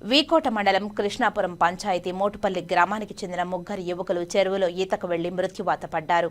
వీకోట మండలం కృష్ణాపురం పంచాయతీ మోటుపల్లి గ్రామానికి చెందిన ముగ్గురు యువకులు చెరువులో ఈతకు వెళ్లి మృత్యువాత పడ్డారు.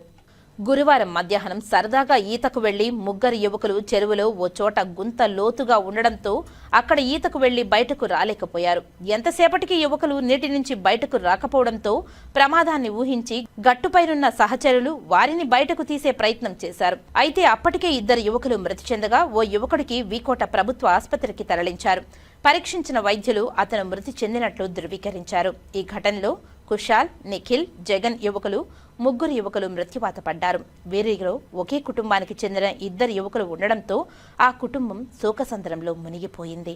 గురువారం మధ్యాహ్నం సరదాగా ఈతకు వెళ్లి ముగ్గురు యువకులు చెరువులో ఓ చోట గుంత లోతుగా ఉండడంతో అక్కడ ఈతకు వెళ్లి బయటకు రాలేకపోయారు. ఎంతసేపటికి యువకులు నీటి నుంచి బయటకు రాకపోవడంతో ప్రమాదాన్ని ఊహించి గట్టుపైనున్న సహచరులు వారిని బయటకు తీసే ప్రయత్నం చేశారు. అయితే అప్పటికే ఇద్దరు యువకులు మృతి చెందగా ఓ యువకుడికి వీకోట ప్రభుత్వ ఆసుపత్రికి తరలించారు. పరీక్షించిన వైద్యులు అతను మృతి చెందినట్లు ధృవీకరించారు. ఈ ఘటనలో కుషాల్, నిఖిల్, జగన్ ముగ్గురు యువకులు మృత్యువాత పడ్డారు. వీరిలో ఒకే కుటుంబానికి చెందిన ఇద్దరు యువకులు ఉండడంతో ఆ కుటుంబం శోకసంద్రంలో మునిగిపోయింది.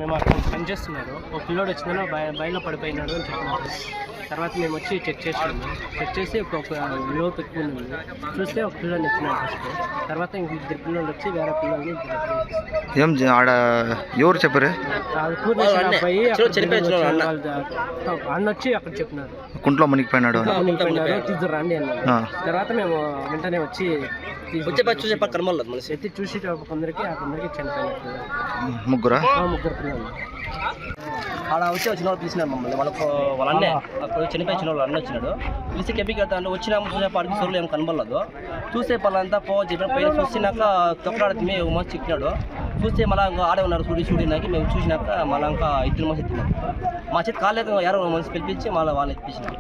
మేము అక్కడ పనిచేస్తున్నారు. ఒక పిల్లోడు వచ్చిందని బయట పడిపోయినాడు అని చెప్పినారు. తర్వాత మేము వచ్చి చెక్ చేసి ఒక లోతు ఎక్కువ ఉంది చూస్తే ఒక పిల్లోని వచ్చినాడు ఫస్ట్. తర్వాత ఇంక ఇద్దరు పిల్లలు వచ్చి వేరే పిల్లల్ని ఏం ఆడ ఎవరు చెప్పారు? అబ్బాయి అన్న వచ్చి అక్కడ చెప్పినారు కుంట్లో మునిగిపోయినాడు తీసుకురండి అన్నారు. తర్వాత మేము వెంటనే వచ్చి ఎత్తి చూసి కొందరికి చనిపోయినట్టు ముగ్గురు పిల్లలు ఆడ వచ్చిన వాళ్ళు పిలిచినారు మమ్మల్ని. వాళ్ళ అన్నే అక్కడ చనిపోయి వచ్చిన వాళ్ళు అన్న వచ్చినాడు. పిలిచి కెబ్బికి వెళ్తాను వచ్చినాము. చూసేపాటికి సొరలు ఏం కనబడలేదు. చూసే పళ్ళంతా చెప్పిన పైన చూసినాక తొక్కడాడితే మేము మంచి చిక్కినాడు. చూస్తే మళ్ళీ ఇంకా ఆడే ఉన్నారు చూడినాకి మేము చూసినాక మళ్ళీ ఇంకా ఇద్దరు మంది ఎత్తినాం. మా చేతి కాలేక ఎవరో మనిషి పిలిపించి మళ్ళీ వాళ్ళని ఎత్తిపించినాం.